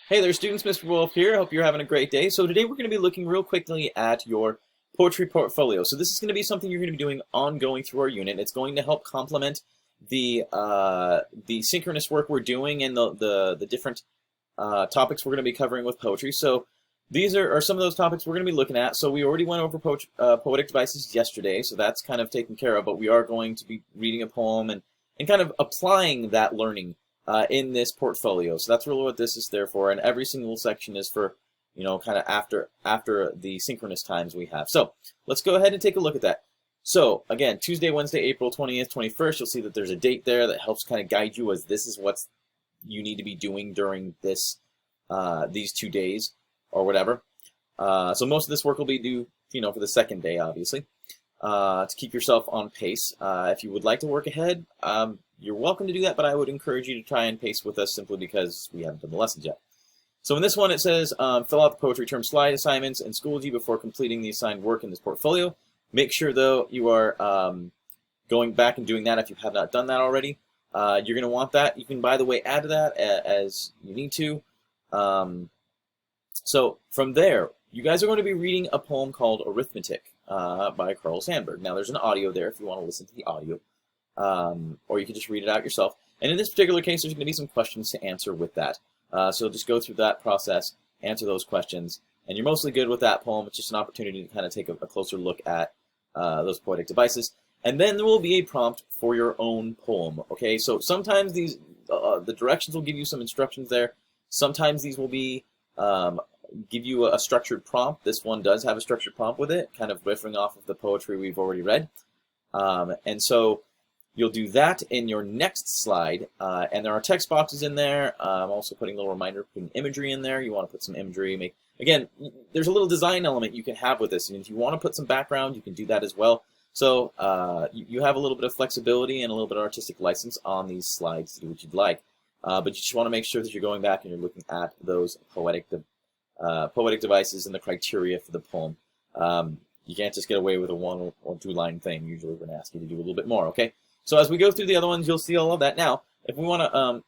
Hey there, students. Mr. Wolf here. Hope you're having a great day. So today we're going to be looking real quickly at your poetry portfolio. So this is going to be something you're going to be doing ongoing through our unit. It's going to help complement the synchronous work we're doing and the different topics we're going to be covering with poetry. So these are some of those topics we're going to be looking at. So we already went over poetic devices yesterday, so that's kind of taken care of. But we are going to be reading a poem and kind of applying that learning in this portfolio. So that's really what this is there for, and every single section is for, kind of after the synchronous times we have. So let's go ahead and take a look at that. So again, Tuesday, Wednesday, April 20th, 21st, you'll see that there's a date there that helps kind of guide you as this is what you need to be doing during this these 2 days or whatever. So most of this work will be due, for the second day, obviously, to keep yourself on pace. If you would like to work ahead, you're welcome to do that, but I would encourage you to try and pace with us simply because we haven't done the lessons yet. So in this one, it says, fill out the poetry term slide assignments in Schoology before completing the assigned work in this portfolio. Make sure, though, you are going back and doing that if you have not done that already. You're going to want that. You can, by the way, add to that as you need to. So from there, you guys are going to be reading a poem called Arithmetic by Carl Sandburg. Now, there's an audio there if you want to listen to the audio. Or you can just read it out yourself. And in this particular case, there's going to be some questions to answer with that. So just go through that process, answer those questions, and you're mostly good with that poem. It's just an opportunity to kind of take a closer look at those poetic devices. And then there will be a prompt for your own poem. Okay, so sometimes these the directions will give you some instructions there. Sometimes these will be give you a structured prompt. This one does have a structured prompt with it, kind of riffing off of the poetry we've already read. And so you'll do that in your next slide, and there are text boxes in there. I'm also putting a little reminder, putting imagery in there. You want to put some imagery. Again, there's a little design element you can have with this, and if you want to put some background, you can do that as well. So you have a little bit of flexibility and a little bit of artistic license on these slides to do what you'd like. But you just want to make sure that you're going back and you're looking at those poetic devices and the criteria for the poem. You can't just get away with a 1 or 2 line thing. Usually we're going to ask you to do a little bit more, okay? So as we go through the other ones, you'll see all of that. Now, if we want to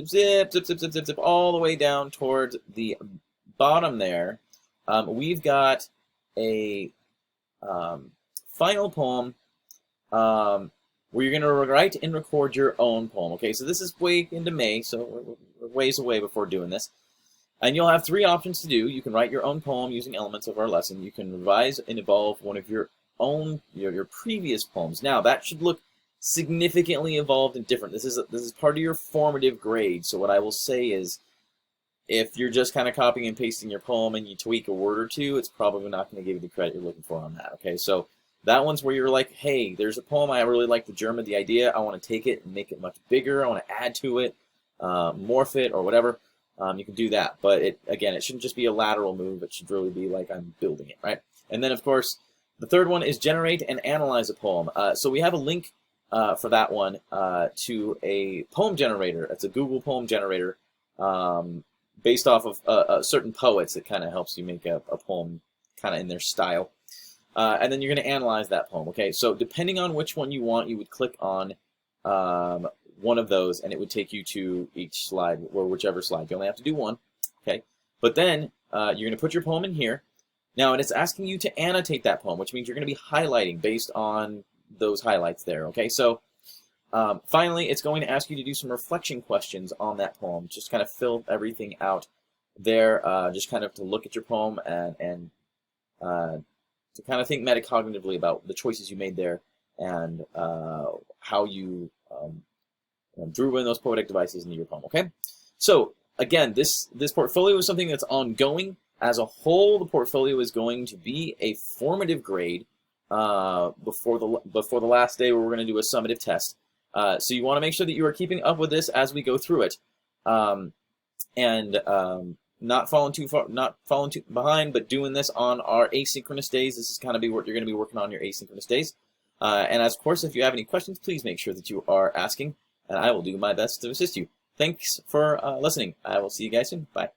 zip all the way down towards the bottom there, we've got a final poem where you're going to write and record your own poem. Okay, so this is way into May, so we're ways away before doing this. And you'll have 3 options to do. You can write your own poem using elements of our lesson. You can revise and evolve one of your own your previous poems. Now that should look significantly evolved and different. This is part of your formative grade. So what I will say is, if you're just kind of copying and pasting your poem and you tweak a word or two, it's probably not going to give you the credit you're looking for on that. Okay, so that one's where you're like, hey, there's a poem, I really like the germ of the idea, I want to take it and make it much bigger, I want to add to it, morph it, or whatever. You can do that, but it shouldn't just be a lateral move. It should really be like I'm building it, right? And then, of course, the third one is generate and analyze a poem. So we have a link for that one to a poem generator. It's a Google poem generator based off of certain poets. It kind of helps you make a poem kind of in their style. And then you're going to analyze that poem. Okay, so depending on which one you want, you would click on one of those, and it would take you to each slide, or whichever slide. You only have to do one. Okay, but then you're going to put your poem in here. Now, and it's asking you to annotate that poem, which means you're going to be highlighting based on those highlights there, okay? So finally, it's going to ask you to do some reflection questions on that poem. Just kind of fill everything out there, just kind of to look at your poem and to kind of think metacognitively about the choices you made there and how you drew in those poetic devices into your poem, okay? So, again, this portfolio is something that's ongoing. As a whole, the portfolio is going to be a formative grade before the last day where we're going to do a summative test. So you want to make sure that you are keeping up with this as we go through it, and not falling too behind, but doing this on our asynchronous days. This is kind of what you're going to be working on your asynchronous days. And of course, if you have any questions, please make sure that you are asking, and I will do my best to assist you. Thanks for listening. I will see you guys soon. Bye.